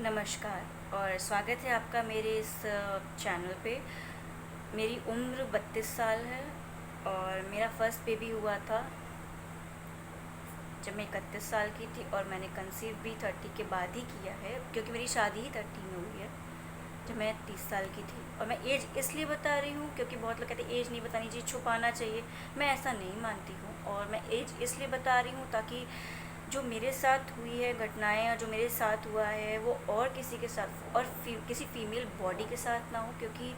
नमस्कार और स्वागत है आपका मेरे इस चैनल पे। मेरी उम्र 32 साल है और मेरा फर्स्ट बेबी हुआ था जब मैं 31 साल की थी और मैंने कंसीव भी 30 के बाद ही किया है, क्योंकि मेरी शादी ही 30 में हुई है जब मैं 30 साल की थी। और मैं एज इसलिए बता रही हूँ क्योंकि बहुत लोग कहते हैं एज नहीं बतानी चाहिए, छुपाना चाहिए। मैं ऐसा नहीं मानती हूँ और मैं एज इसलिए बता रही हूँ ताकि जो मेरे साथ हुई है घटनाएं और जो मेरे साथ हुआ है वो और किसी के साथ और किसी फीमेल बॉडी के साथ ना हो, क्योंकि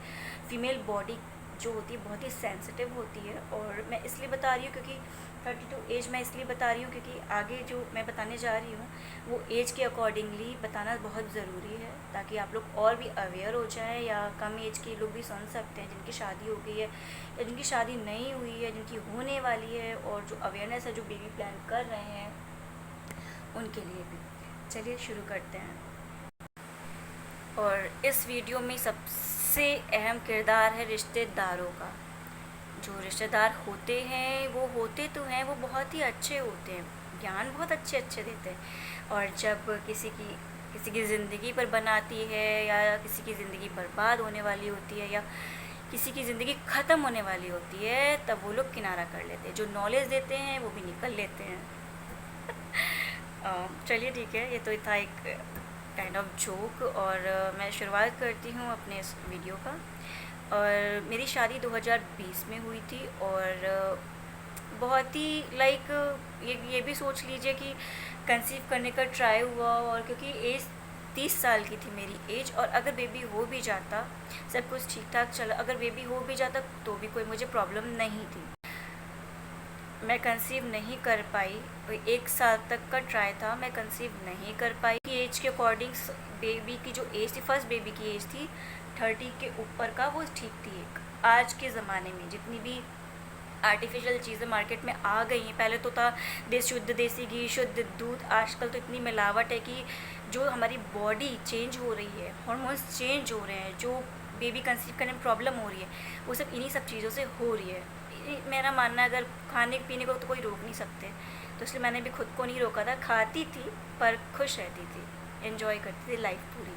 फीमेल बॉडी जो होती है बहुत ही सेंसिटिव होती है। और मैं इसलिए बता रही हूँ क्योंकि 32 एज मैं इसलिए बता रही हूँ क्योंकि आगे जो मैं बताने जा रही हूँ वो एज के अकॉर्डिंगली बताना बहुत ज़रूरी है, ताकि आप लोग और भी अवेयर हो जाएं या कम एज के लोग भी सुन सकते हैं जिनकी शादी हो गई है या जिनकी शादी नहीं हुई है, जिनकी होने वाली है, और जो अवेयरनेस है, जो बेबी प्लान कर रहे हैं उनके लिए भी। चलिए शुरू करते हैं। और इस वीडियो में सबसे अहम किरदार है रिश्तेदारों का। जो रिश्तेदार होते हैं वो होते तो हैं, वो बहुत ही अच्छे होते हैं, ज्ञान बहुत अच्छे अच्छे देते हैं। और जब किसी की ज़िंदगी पर बनाती है या किसी की ज़िंदगी बर्बाद होने वाली होती है या किसी की ज़िंदगी ख़त्म होने वाली होती है, तब वो लोग किनारा कर लेते हैं। जो नॉलेज देते हैं वो भी निकल लेते हैं। चलिए ठीक है, ये तो था एक काइंड ऑफ जोक। और मैं शुरुआत करती हूँ अपने इस वीडियो का। और मेरी शादी 2020 में हुई थी और बहुत ही लाइक ये भी सोच लीजिए कि कंसीव करने का ट्राई हुआ। और क्योंकि एज 30 साल की थी मेरी एज, और अगर बेबी हो भी जाता, सब कुछ ठीक ठाक चला, अगर बेबी हो भी जाता तो भी कोई मुझे प्रॉब्लम नहीं थी। मैं कंसीव नहीं कर पाई, 1 साल तक का ट्राई था, मैं कंसीव नहीं कर पाई। एज के अकॉर्डिंग बेबी की जो एज थी, फर्स्ट बेबी की एज थी 30 के ऊपर का, वो ठीक थी। एक आज के ज़माने में जितनी भी आर्टिफिशियल चीज़ें मार्केट में आ गई हैं, पहले तो था शुद्ध देसी घी, शुद्ध दूध, आजकल तो इतनी मिलावट है कि जो हमारी बॉडी चेंज हो रही है, हार्मोन्स चेंज हो रहे हैं, जो बेबी कंसीव करने में प्रॉब्लम हो रही है, वो सब इन्हीं सब चीज़ों से हो रही है। मेरा मानना है अगर खाने पीने को तो कोई रोक नहीं सकते, तो इसलिए मैंने भी खुद को नहीं रोका था। खाती थी पर खुश रहती थी, एंजॉय करती थी लाइफ पूरी।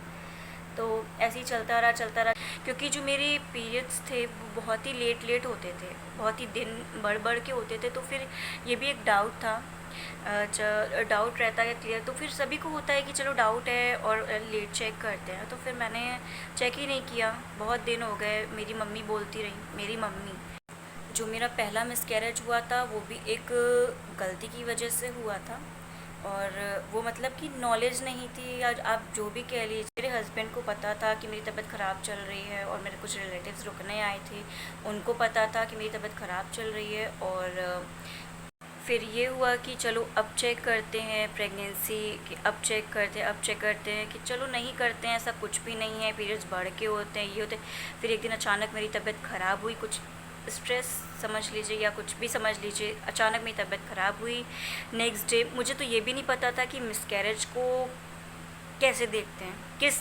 तो ऐसे ही चलता रहा, क्योंकि जो मेरे पीरियड्स थे वो बहुत ही लेट होते थे, बहुत ही दिन बढ़ के होते थे। तो फिर ये भी एक डाउट था, डाउट रहता है क्लियर, तो फिर सभी को होता है कि चलो डाउट है और लेट चेक करते हैं। तो फिर मैंने चेक ही नहीं किया, बहुत दिन हो गए। मेरी मम्मी बोलती रही, मेरी मम्मी, जो मेरा पहला मिसकैरेज हुआ था वो भी एक गलती की वजह से हुआ था। और वो मतलब कि नॉलेज नहीं थी, या आप जो भी कह लीजिए। मेरे हस्बैंड को पता था कि मेरी तबीयत ख़राब चल रही है, और मेरे कुछ रिलेटिव्स रुकने आए थे, उनको पता था कि मेरी तबीयत ख़राब चल रही है। और फिर ये हुआ कि चलो अब चेक करते हैं प्रेगनेंसी, कि अब चेक करते हैं कि चलो नहीं करते हैं, ऐसा कुछ भी नहीं है, पीरियड्स बढ़ के होते हैं, ये होते हैं। फिर एक दिन अचानक मेरी तबीयत ख़राब हुई, कुछ स्ट्रेस समझ लीजिए या कुछ भी समझ लीजिए, अचानक मेरी तबीयत ख़राब हुई। नेक्स्ट डे मुझे तो ये भी नहीं पता था कि मिसकैरेज को कैसे देखते हैं, किस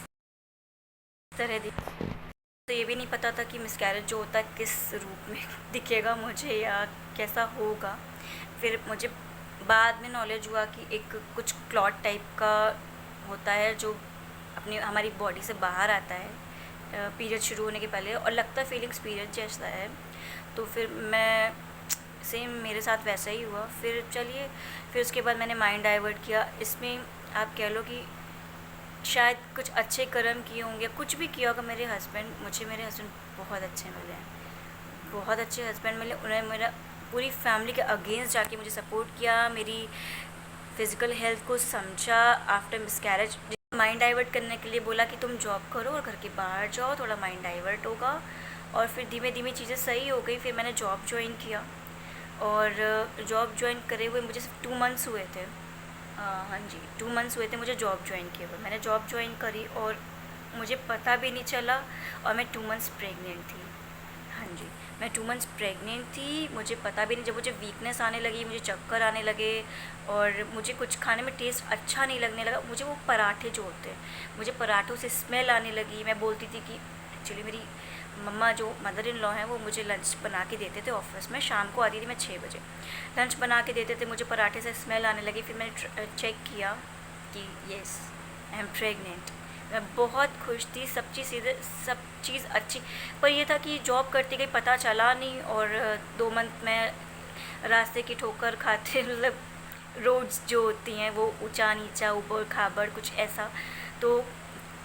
तरह तो ये भी नहीं पता था कि मिसकैरेज जो होता है किस रूप में दिखेगा मुझे या कैसा होगा। फिर मुझे बाद में नॉलेज हुआ कि एक कुछ क्लॉट टाइप का होता है जो अपनी हमारी बॉडी से बाहर आता है पीरियड शुरू होने के पहले, और लगता है फीलिंग्स पीरियड जैसा है। तो फिर मैं सेम मेरे साथ वैसा ही हुआ। फिर चलिए, फिर उसके बाद मैंने माइंड डाइवर्ट किया। इसमें आप कह लो कि शायद कुछ अच्छे कर्म किए होंगे, कुछ भी किया होगा। मेरे हस्बैंड बहुत अच्छे मिले हैं, बहुत अच्छे हस्बैंड मिले। उन्होंने मेरा पूरी फैमिली के अगेंस्ट जाके मुझे सपोर्ट किया, मेरी फ़िज़िकल हेल्थ को समझा आफ्टर मिसकैरेज। माइंड डाइवर्ट करने के लिए बोला कि तुम जॉब करो और घर के बाहर जाओ, थोड़ा माइंड डाइवर्ट होगा। और फिर धीमे धीमे चीज़ें सही हो गई। फिर मैंने जॉब ज्वाइन किया, और जॉब ज्वाइन करे हुए मुझे सिर्फ 2 मंथ्स हुए थे। हाँ जी, 2 मंथ्स हुए थे मुझे जॉब ज्वाइन किए हुए। मैंने जॉब ज्वाइन करी और मुझे पता भी नहीं चला, और मैं 2 मंथ्स प्रेग्नेंट थी। हाँ जी, मैं 2 मंथ्स प्रेग्नेंट थी, मुझे पता भी नहीं। जब मुझे वीकनेस आने लगी, मुझे चक्कर आने लगे, और मुझे कुछ खाने में टेस्ट अच्छा नहीं लगने लगा। मुझे वो पराठे जो होते हैं, मुझे पराठों से स्मेल आने लगी। मैं बोलती थी कि एक्चुअली मेरी मम्मा जो मदर इन लॉ हैं वो मुझे लंच बना के देते थे ऑफिस में, शाम को आती थी मैं 6 बजे, लंच बना के देते थे। मुझे पराठे से स्मेल आने लगी। फिर मैंने चेक किया कि येस, आई एम प्रेग्नेंट। मैं बहुत खुश थी, सब चीज़ अच्छी। पर ये था कि जॉब करते गई पता चला नहीं, और 2 मंथ में रास्ते की ठोकर खाते मतलब रोड्स जो होती हैं वो ऊंचा नीचा ऊबड़ खाबड़ कुछ ऐसा। तो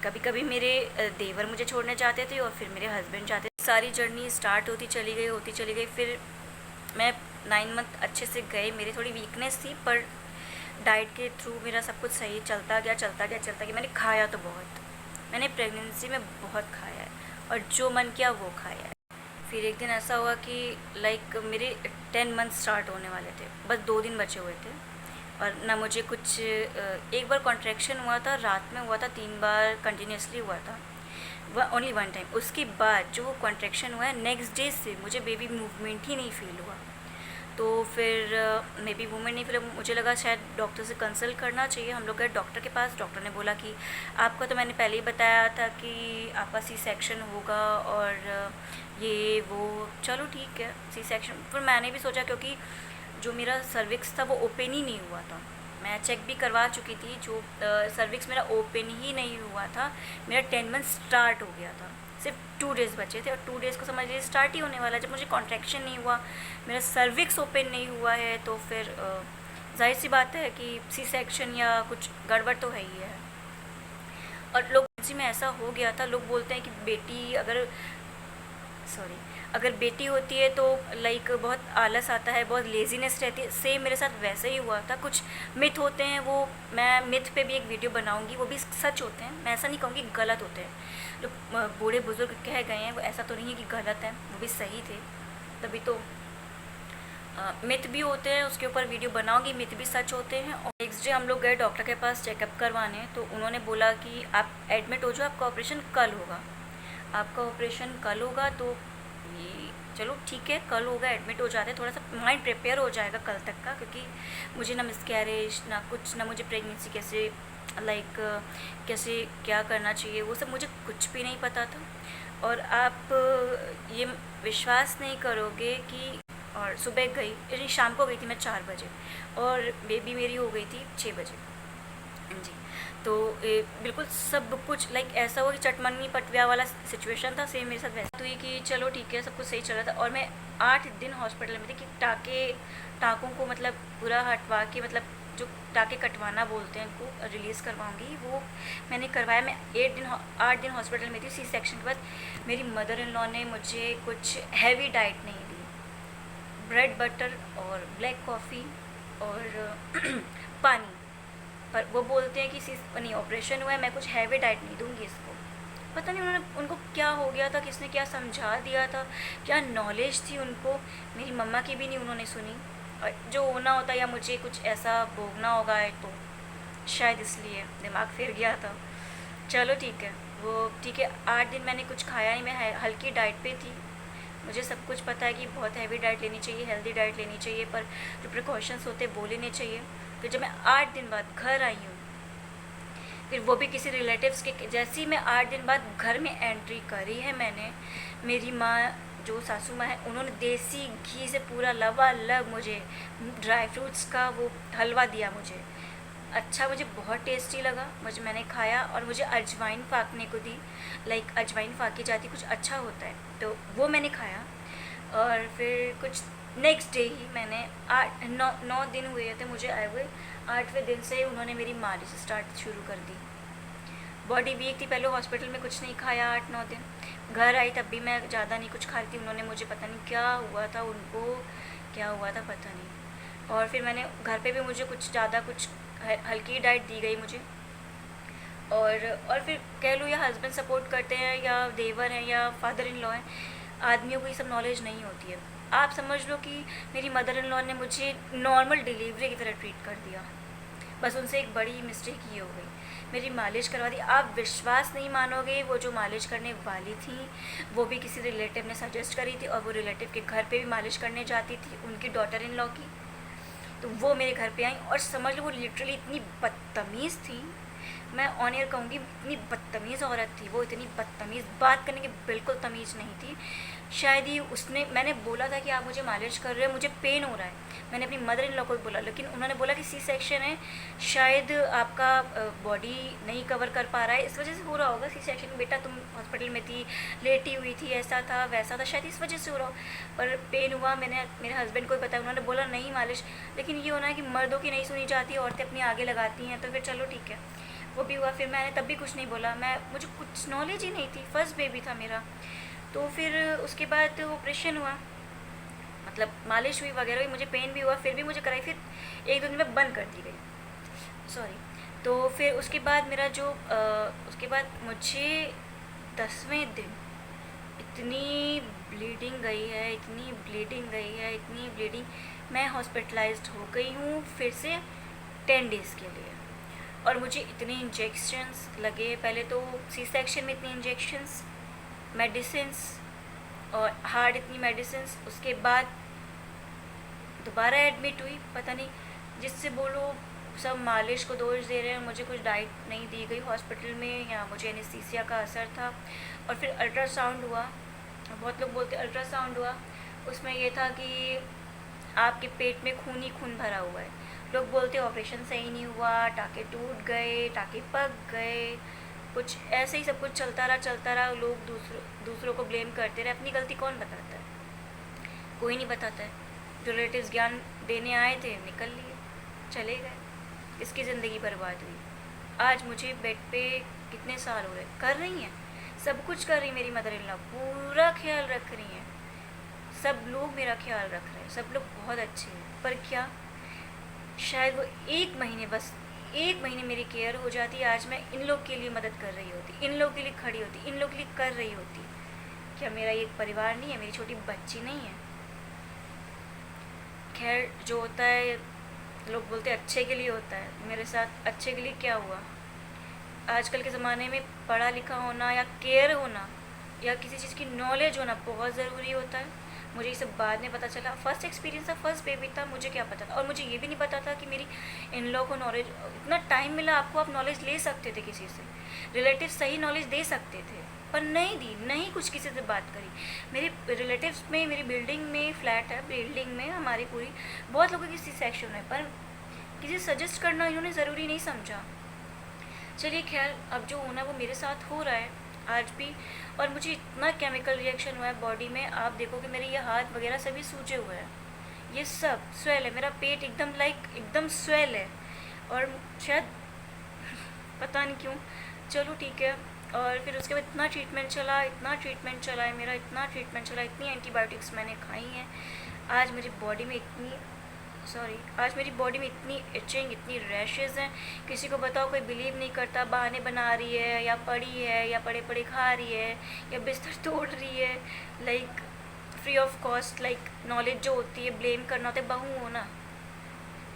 कभी कभी मेरे देवर मुझे छोड़ने जाते थे और फिर मेरे हस्बैंड जाते थे। सारी जर्नी स्टार्ट होती चली गई। फिर मैं 9 मंथ अच्छे से गए। मेरी थोड़ी वीकनेस थी, पर डाइट के थ्रू मेरा सब कुछ सही चलता गया। मैंने खाया तो बहुत, मैंने प्रेगनेंसी में बहुत खाया है, और जो मन किया वो खाया है। फिर एक दिन ऐसा हुआ कि लाइक मेरे 10 मंथ स्टार्ट होने वाले थे, बस 2 दिन बचे हुए थे, और ना मुझे कुछ एक बार कॉन्ट्रैक्शन हुआ था, रात में हुआ था, 3 बार कंटिन्यूसली हुआ था, ओनली 1 टाइम। उसके बाद जो वो कॉन्ट्रैक्शन हुआ है, नेक्स्ट डे से मुझे बेबी मूवमेंट ही नहीं फील हुआ। तो फिर मे बी वूमेन नहीं, फिर मुझे लगा शायद डॉक्टर से कंसल्ट करना चाहिए। हम लोग गए डॉक्टर के पास। डॉक्टर ने बोला कि आपका तो मैंने पहले ही बताया था कि आपका सी सेक्शन होगा, और ये वो, चलो ठीक है सी सेक्शन। फिर मैंने भी सोचा, क्योंकि जो मेरा सर्विक्स था वो ओपन ही नहीं हुआ था। मैं चेक भी करवा चुकी थी, जो सर्विक्स मेरा ओपन ही नहीं हुआ था। मेरा 10 मंथ स्टार्ट हो गया था, सिर्फ 2 डेज़ बचे थे, और 2 डेज़ को समझ लीजिए स्टार्ट ही होने वाला है। जब मुझे कॉन्ट्रैक्शन नहीं हुआ, मेरा सर्विक्स ओपन नहीं हुआ है, तो फिर जाहिर सी बात है कि सी सेक्शन या कुछ गड़बड़ तो है ही है। और लोग जी में ऐसा हो गया था, लोग बोलते हैं कि बेटी अगर बेटी होती है तो लाइक बहुत आलस आता है, बहुत लेज़ीनेस रहती है। सेम मेरे साथ वैसे ही हुआ था। कुछ मिथ होते हैं, वो मैं मिथ पे भी एक वीडियो बनाऊंगी, वो भी सच होते हैं, मैं ऐसा नहीं कहूँगी गलत होते हैं। जो बूढ़े बुजुर्ग कह गए हैं वो ऐसा तो नहीं है कि गलत है, वो भी सही थे। तभी तो मिथ भी होते हैं, उसके ऊपर वीडियो बनाऊंगी, मिथ भी सच होते हैं। और नेक्स्ट डे हम लोग गए डॉक्टर के पास चेकअप करवाने, तो उन्होंने बोला कि आप एडमिट हो जाओ, आपका ऑपरेशन कल होगा, आपका ऑपरेशन कल होगा। तो ये चलो ठीक है, कल होगा, एडमिट हो जाते, थोड़ा सा माइंड प्रिपेयर हो जाएगा कल तक का, क्योंकि मुझे ना मिसकैरेज ना कुछ, ना मुझे प्रेगनेंसी कैसे लाइक कैसे क्या करना चाहिए, वो सब मुझे कुछ भी नहीं पता था। और आप ये विश्वास नहीं करोगे कि, और सुबह गई, यानी शाम को गई थी मैं 4 बजे, और बेबी मेरी हो गई थी 6 बजे जी। तो बिल्कुल सब कुछ लाइक ऐसा हुआ कि चटमंगनी पटव्या वाला सिचुएशन था, सेम मेरे साथ वैसा हुई कि चलो ठीक है सब कुछ सही चल रहा था। और मैं 8 दिन हॉस्पिटल में थी कि टाँकों को मतलब पूरा हटवा के, मतलब जो टाँके कटवाना बोलते हैं उनको, रिलीज़ करवाऊंगी, वो मैंने करवाया। मैं 8 दिन हॉस्पिटल में थी। सी सेक्शन के बाद मेरी मदर इन लॉ ने मुझे कुछ हैवी डाइट नहीं दी, ब्रेड बटर और ब्लैक कॉफ़ी और पानी। पर वो बोलते हैं कि नहीं ऑपरेशन हुआ है, मैं कुछ हैवी डाइट नहीं दूंगी इसको। पता नहीं उनको क्या हो गया था, किसने क्या समझा दिया था, क्या नॉलेज थी उनको। मेरी मम्मा की भी नहीं उन्होंने सुनी, और जो होना होता या मुझे कुछ ऐसा भोगना होगा है, तो शायद इसलिए दिमाग फिर गया था। चलो ठीक है, वो ठीक है। 8 दिन मैंने कुछ खाया नहीं, मैं हल्की डाइट पे थी। मुझे सब कुछ पता है कि बहुत हैवी डाइट लेनी चाहिए, हेल्दी डाइट लेनी चाहिए, पर जो प्रिकॉशंस होते हैं वो लेने चाहिए। फिर जब मैं 8 दिन बाद घर आई हूँ, फिर वो भी किसी रिलेटिव्स के, जैसे ही मैं 8 दिन बाद घर में एंट्री करी है मैंने, मेरी माँ जो सासू माँ है, उन्होंने देसी घी से पूरा लबालब मुझे ड्राई फ्रूट्स का वो हलवा दिया मुझे। अच्छा, मुझे बहुत टेस्टी लगा, मैंने खाया, और मुझे अजवाइन फाँकने को दी, लाइक अजवाइन फाँकी जाती, कुछ अच्छा होता है, तो वो मैंने खाया। और फिर कुछ नेक्स्ट डे ही मैंने 9 दिन हुए थे मुझे आए हुए, 8वें दिन से उन्होंने मेरी मालिश स्टार्ट शुरू कर दी। बॉडी वीक थी, पहले हॉस्पिटल में कुछ नहीं खाया 8-9 दिन, घर आई तब भी मैं ज़्यादा नहीं कुछ खा रही थी। उन्होंने मुझे पता नहीं क्या हुआ था, उनको क्या हुआ था पता नहीं। और फिर मैंने घर पे भी, मुझे कुछ ज़्यादा कुछ हल्की डाइट दी गई मुझे। और फिर कह लो या हस्बैंड सपोर्ट करते हैं या देवर हैं या फादर इन लॉ हैं, आदमियों को ये सब नॉलेज नहीं होती है। आप समझ लो कि मेरी मदर इन लॉ ने मुझे नॉर्मल डिलीवरी की तरह ट्रीट कर दिया, बस उनसे एक बड़ी मिस्टेक ये हो गई, मेरी मालिश करवा दी। आप विश्वास नहीं मानोगे, वो जो मालिश करने वाली थी वो भी किसी रिलेटिव ने सजेस्ट करी थी, और वो रिलेटिव के घर पे भी मालिश करने जाती थी, उनकी डॉटर इन लॉ की। तो वो मेरे घर पे आई, और समझ लो वो लिटरली इतनी बदतमीज़ थी मैं ऑन एयर कहूँगी, इतनी बदतमीज़ औरत थी वो, इतनी बदतमीज़, बात करने की बिल्कुल तमीज़ नहीं थी। शायद ही उसने, मैंने बोला था कि आप मुझे मालिश कर रहे हो, मुझे पेन हो रहा है, मैंने अपनी मदर इन लॉ को भी बोला, लेकिन उन्होंने बोला कि सी सेक्शन है, शायद आपका बॉडी नहीं कवर कर पा रहा है, इस वजह से हो रहा होगा सी सेक्शन। बेटा तुम हॉस्पिटल में थी, लेटी हुई थी, ऐसा था वैसा था, शायद इस वजह से हो रहा हो। पर पेन हुआ, मैंने मेरे हस्बैंड को भी बताया, उन्होंने बोला नहीं मालिश, लेकिन ये होना है कि मर्दों की नहीं सुनी जाती, औरतें अपनी आगे लगाती हैं, तो फिर चलो ठीक है, वो भी हुआ। फिर मैंने तब भी कुछ नहीं बोला, मुझे कुछ नॉलेज ही नहीं थी, फर्स्ट बेबी था मेरा। तो फिर उसके बाद ऑपरेशन हुआ, मतलब मालिश हुई वगैरह हुई, मुझे पेन भी हुआ, फिर भी मुझे कराई, फिर एक दो दिन में बंद कर दी गई, सॉरी। तो फिर उसके बाद मेरा जो उसके बाद मुझे 10वें दिन इतनी ब्लीडिंग गई है, इतनी ब्लीडिंग गई है, इतनी ब्लीडिंग, मैं हॉस्पिटलाइज्ड हो गई हूँ फिर से 10 डेज़ के लिए। और मुझे इतने इंजेक्शंस लगे, पहले तो सी सेक्शन में इतने इंजेक्शंस, मेडिसिन्स और हार्ड इतनी मेडिसिन्स, उसके बाद दोबारा एडमिट हुई, पता नहीं जिससे बोलो सब मालिश को दोष दे रहे हैं, मुझे कुछ डाइट नहीं दी गई हॉस्पिटल में, या मुझे एनेस्थीसिया का असर था। और फिर अल्ट्रासाउंड हुआ, बहुत लोग बोलते अल्ट्रासाउंड हुआ, उसमें ये था कि आपके पेट में खून ही खून भरा हुआ है। लोग बोलते ऑपरेशन सही नहीं हुआ, टाँके टूट गए, टाँके पक गए, कुछ ऐसे ही सब कुछ चलता रहा। लोग दूसरों को ब्लेम करते रहे, अपनी गलती कौन बताता है, कोई नहीं बताता है। रिलेटिव्स ज्ञान देने आए थे, निकल लिए, चले गए, इसकी ज़िंदगी बर्बाद हुई। आज मुझे बेड पे कितने साल हो गए, कर रही हैं, सब कुछ कर रही, मेरी मदर इन लॉ पूरा ख्याल रख रही हैं, सब लोग मेरा ख्याल रख रहे हैं, सब लोग बहुत अच्छे हैं। पर क्या, शायद वो एक महीने, बस एक महीने मेरी केयर हो जाती, आज मैं इन लोग के लिए मदद कर रही होती, इन लोग के लिए खड़ी होती, इन लोग के लिए कर रही होती। क्या मेरा एक परिवार नहीं है, मेरी छोटी बच्ची नहीं है? खैर, जो होता है लोग बोलते हैं अच्छे के लिए होता है, मेरे साथ अच्छे के लिए क्या हुआ। आजकल के ज़माने में पढ़ा लिखा होना या केयर होना या किसी चीज़ की नॉलेज होना बहुत ज़रूरी होता है। मुझे ये सब बाद में पता चला, फर्स्ट एक्सपीरियंस था, फर्स्ट बेबी था, मुझे क्या पता था। और मुझे ये भी नहीं पता था कि मेरी इन लॉ को नॉलेज, इतना टाइम मिला आपको, आप नॉलेज ले सकते थे किसी से, रिलेटिव सही नॉलेज दे सकते थे, पर नहीं दी, नहीं कुछ किसी से बात करी। मेरे रिलेटिव्स में, मेरी बिल्डिंग में फ्लैट है, बिल्डिंग में हमारी पूरी, बहुत लोगों की सी सेक्शन है, पर किसी सजेस्ट करना इन्होंने ज़रूरी नहीं समझा। चलिए खैर, अब जो होना वो मेरे साथ हो रहा है आज भी। और मुझे इतना केमिकल रिएक्शन हुआ है बॉडी में, आप देखो कि मेरे ये हाथ वगैरह सभी सूजे हुए हैं, ये सब स्वेल है, मेरा पेट एकदम एकदम स्वेल है। और शायद पता नहीं क्यों, चलो ठीक है। और फिर उसके बाद इतना ट्रीटमेंट चला, इतना ट्रीटमेंट चला है मेरा, इतना ट्रीटमेंट चला, इतनी एंटीबायोटिक्स मैंने खाई हैं, आज मेरी बॉडी में इतनी आज मेरी बॉडी में इतनी इचिंग, इतनी रैशेज़ हैं, किसी को बताओ कोई बिलीव नहीं करता, बहाने बना रही है, या पड़ी है, या पड़े पड़े खा रही है, या बिस्तर तोड़ रही है, like free of cost. Like knowledge जो होती है, ब्लेम करना होता है, बहू हो ना।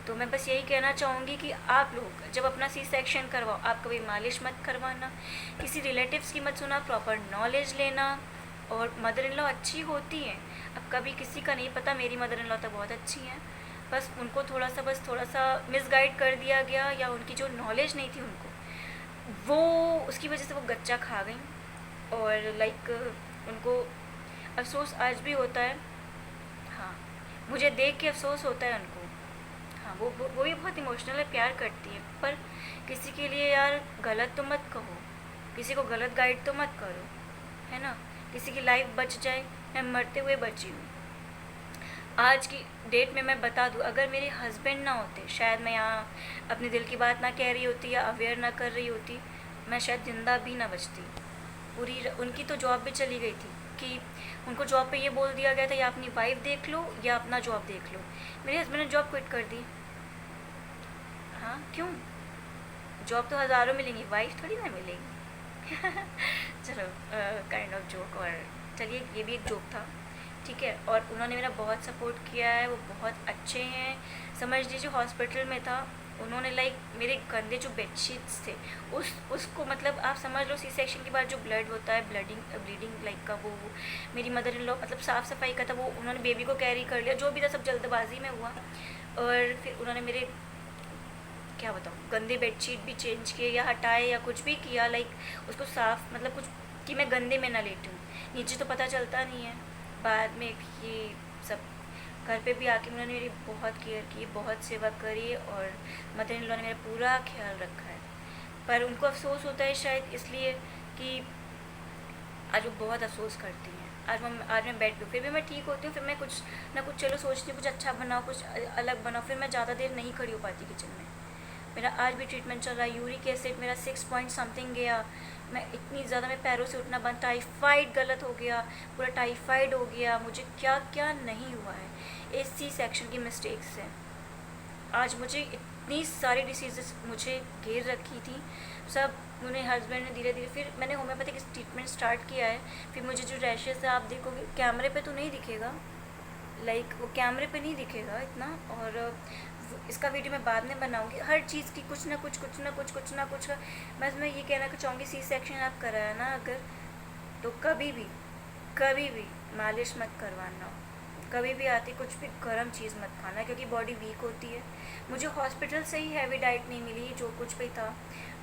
तो मैं बस यही कहना चाहूँगी कि आप लोग जब अपना सी सेक्शन करवाओ, आप कभी मालिश मत करवाना, किसी रिलेटिव्स की मत सुना, प्रॉपर नॉलेज लेना। और मदर इन लॉ अच्छी होती हैं, अब कभी किसी का नहीं पता, मेरी मदर इन लॉ तो बहुत अच्छी हैं, बस उनको थोड़ा सा मिसगाइड कर दिया गया, या उनकी जो नॉलेज नहीं थी उनको, वो उसकी वजह से वो गच्चा खा गई। और लाइक उनको अफसोस आज भी होता है, हाँ, मुझे देख के अफसोस होता है उनको। हाँ, वो भी बहुत इमोशनल है, प्यार करती है, पर किसी के लिए यार गलत तो मत कहो, किसी को गलत गाइड तो मत करो, है ना। किसी की लाइफ बच जाए, मैं मरते हुए बची हूँ। आज की डेट में मैं बता दूँ, अगर मेरे हस्बैंड ना होते, शायद मैं यहाँ अपने दिल की बात ना कह रही होती, या अवेयर ना कर रही होती, मैं शायद ज़िंदा भी ना बचती पूरी। उनकी तो जॉब भी चली गई थी, कि उनको जॉब पे ये बोल दिया गया था, या अपनी वाइफ देख लो या अपना जॉब देख लो। मेरे हस्बैंड ने जॉब क्विट कर दी। हाँ, क्यों? जॉब तो हज़ारों मिलेंगी, वाइफ थोड़ी ना मिलेगी। चलो, काइंड ऑफ जोक। और चलिए, ये भी एक जोक था, ठीक है। और उन्होंने मेरा बहुत सपोर्ट किया है, वो बहुत अच्छे हैं। समझ लीजिए हॉस्पिटल में था, उन्होंने लाइक मेरे गंदे जो बेडशीट्स थे उसको, मतलब आप समझ लो सी सेक्शन के बाद जो ब्लड होता है, ब्लीडिंग लाइक का, वो मेरी मदर इन लॉ, मतलब साफ़ सफाई का था, वो उन्होंने बेबी को कैरी कर लिया, जो भी था सब जल्दबाजी में हुआ। और फिर उन्होंने मेरे क्या बताऊँ, गंदे बेडशीट भी चेंज किए या हटाए या कुछ भी किया, लाइक उसको साफ मतलब कुछ कि मैं गंदे में ना लेटूँ। नीचे तो पता चलता नहीं है बाद में कि सब। घर पे भी आके उन्होंने मेरी बहुत केयर की, बहुत सेवा करी और मदर इन लॉ ने मेरा पूरा ख्याल रखा है। पर उनको अफसोस होता है शायद इसलिए कि आज वो बहुत अफसोस करती हैं। आज मैं बेड पे, फिर भी मैं ठीक होती हूँ, फिर मैं कुछ ना कुछ चलो सोचती हूँ कुछ अच्छा बनाओ, कुछ अलग बनाओ, फिर मैं ज़्यादा देर नहीं खड़ी हो पाती किचन में। मेरा आज भी ट्रीटमेंट चल रहा है, यूरिक एसिड मेरा 6 पॉइंट समथिंग गया। मैं इतनी ज़्यादा, मैं पैरों से उठना बंद, टाइफाइड गलत हो गया, पूरा टाइफाइड हो गया, मुझे क्या क्या नहीं हुआ है इस सी सेक्शन की मिस्टेक से। आज मुझे इतनी सारी डिसीज़ेस मुझे घेर रखी थी, सब मेरे हस्बैंड ने धीरे धीरे, फिर मैंने होम्योपैथिक ट्रीटमेंट स्टार्ट किया है। फिर मुझे जो रैशेस है आप देखोगे कैमरे पे तो नहीं दिखेगा, लाइक वो कैमरे पे नहीं दिखेगा इतना, और इसका वीडियो मैं बाद में बनाऊंगी। हर चीज़ की कुछ ना कुछ का बस मैं ये कहना चाहूँगी, सी सेक्शन आप कराया ना अगर, तो कभी भी मालिश मत करवाना, कभी भी आती कुछ भी गर्म चीज़ मत खाना, क्योंकि बॉडी वीक होती है। मुझे हॉस्पिटल से ही हैवी डाइट नहीं मिली जो कुछ भी था।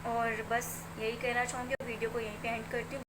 और बस यही कहना चाहूँगी, वीडियो को यहीं पे एंड करती हूँ।